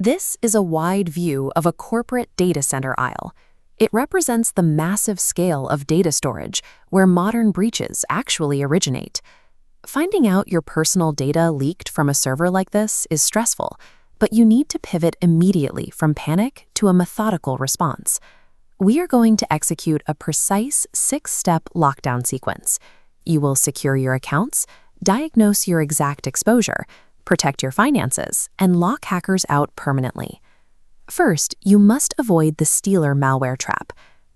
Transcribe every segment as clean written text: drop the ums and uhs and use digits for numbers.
This is a wide view of a corporate data center aisle. It represents the massive scale of data storage where modern breaches actually originate. Finding out your personal data leaked from a server like this is stressful, but you need to pivot immediately from panic to a methodical response. We are going to execute a precise 6-step lockdown sequence. You will secure your accounts, diagnose your exact exposure, protect your finances, and lock hackers out permanently. First, you must avoid the Stealer malware trap.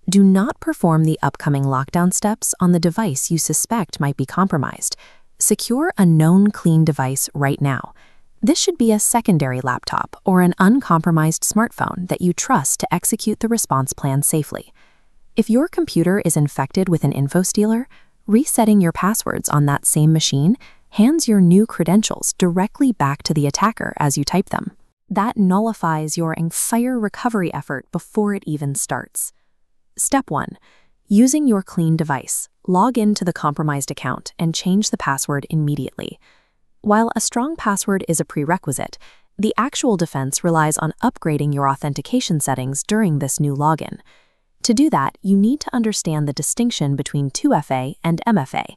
Do not perform the upcoming lockdown steps on the device you suspect might be compromised. Secure a known clean device right now. This should be a secondary laptop or an uncompromised smartphone that you trust to execute the response plan safely. If your computer is infected with an info stealer, resetting your passwords on that same machine hands your new credentials directly back to the attacker as you type them. That nullifies your entire recovery effort before it even starts. Step 1. Using your clean device, log into the compromised account and change the password immediately. While a strong password is a prerequisite, the actual defense relies on upgrading your authentication settings during this new login. To do that, you need to understand the distinction between 2FA and MFA.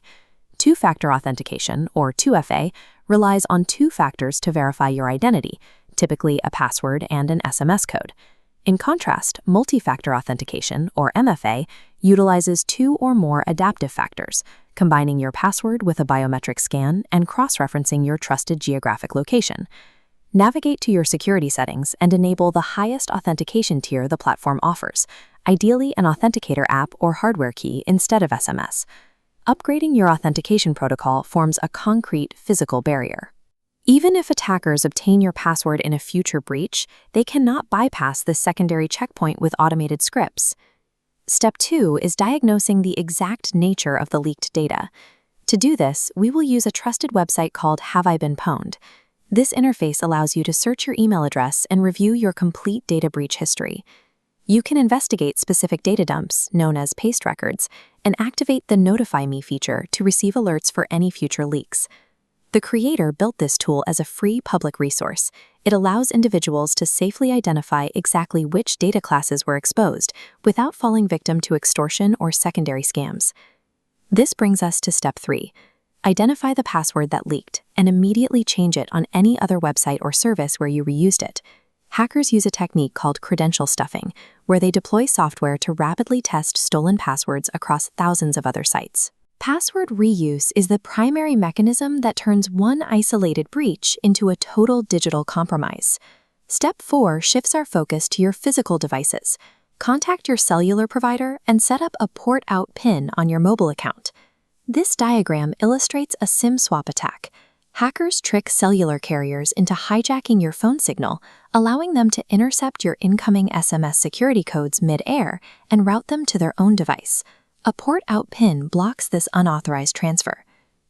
Two-factor authentication, or 2FA, relies on two factors to verify your identity, typically a password and an SMS code. In contrast, multi-factor authentication, or MFA, utilizes two or more adaptive factors, combining your password with a biometric scan and cross-referencing your trusted geographic location. Navigate to your security settings and enable the highest authentication tier the platform offers, ideally an authenticator app or hardware key instead of SMS. Upgrading your authentication protocol forms a concrete physical barrier. Even if attackers obtain your password in a future breach, they cannot bypass this secondary checkpoint with automated scripts. Step 2 is diagnosing the exact nature of the leaked data. To do this, we will use a trusted website called Have I Been Pwned. This interface allows you to search your email address and review your complete data breach history. You can investigate specific data dumps, known as paste records, and activate the Notify Me feature to receive alerts for any future leaks. The creator built this tool as a free public resource. It allows individuals to safely identify exactly which data classes were exposed without falling victim to extortion or secondary scams. This brings us to step 3. Identify the password that leaked and immediately change it on any other website or service where you reused it. Hackers use a technique called credential stuffing, where they deploy software to rapidly test stolen passwords across thousands of other sites. Password reuse is the primary mechanism that turns one isolated breach into a total digital compromise. Step 4 shifts our focus to your physical devices. Contact your cellular provider and set up a port-out PIN on your mobile account. This diagram illustrates a SIM swap attack. Hackers trick cellular carriers into hijacking your phone signal, allowing them to intercept your incoming SMS security codes mid-air and route them to their own device. A port-out PIN blocks this unauthorized transfer.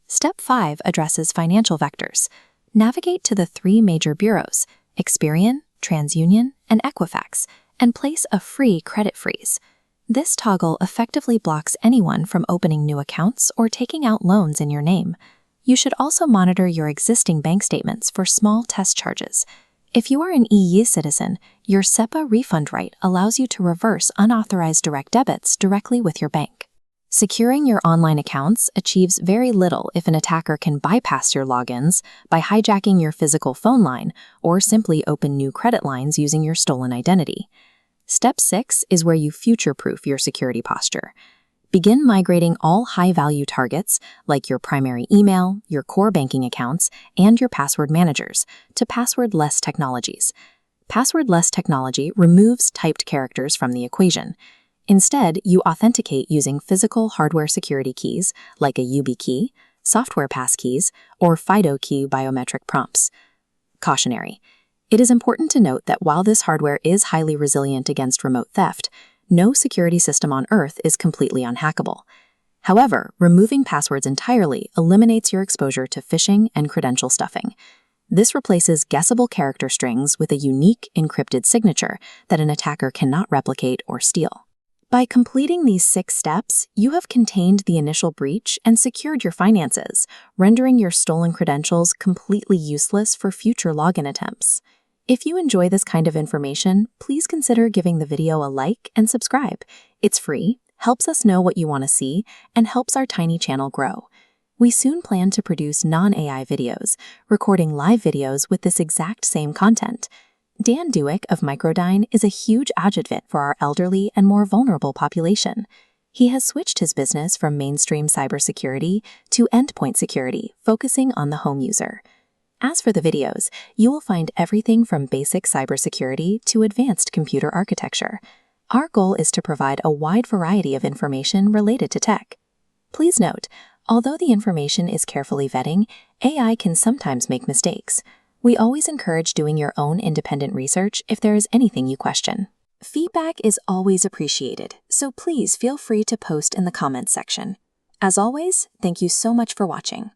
Step 5 addresses financial vectors. Navigate to the 3 major bureaus, Experian, TransUnion, and Equifax, and place a free credit freeze. This toggle effectively blocks anyone from opening new accounts or taking out loans in your name. You should also monitor your existing bank statements for small test charges. If you are an EU citizen, your SEPA refund right allows you to reverse unauthorized direct debits directly with your bank. Securing your online accounts achieves very little if an attacker can bypass your logins by hijacking your physical phone line or simply open new credit lines using your stolen identity. Step 6 is where you future-proof your security posture. Begin migrating all high-value targets, like your primary email, your core banking accounts, and your password managers, to password-less technologies. Password-less technology removes typed characters from the equation. Instead, you authenticate using physical hardware security keys, like a YubiKey, software passkeys, or FIDO-key biometric prompts. Cautionary. It is important to note that while this hardware is highly resilient against remote theft, no security system on Earth is completely unhackable. However, removing passwords entirely eliminates your exposure to phishing and credential stuffing. This replaces guessable character strings with a unique encrypted signature that an attacker cannot replicate or steal. By completing these 6 steps, you have contained the initial breach and secured your finances, rendering your stolen credentials completely useless for future login attempts. If you enjoy this kind of information, please consider giving the video a like and subscribe. It's free, helps us know what you want to see, and helps our tiny channel grow. We soon plan to produce non-AI videos, recording live videos with this exact same content. Dan Dewick of Microdyne is a huge advocate for our elderly and more vulnerable population. He has switched his business from mainstream cybersecurity to endpoint security, focusing on the home user. As for the videos, you will find everything from basic cybersecurity to advanced computer architecture. Our goal is to provide a wide variety of information related to tech. Please note, although the information is carefully vetting, AI can sometimes make mistakes. We always encourage doing your own independent research if there is anything you question. Feedback is always appreciated, so please feel free to post in the comments section. As always, thank you so much for watching.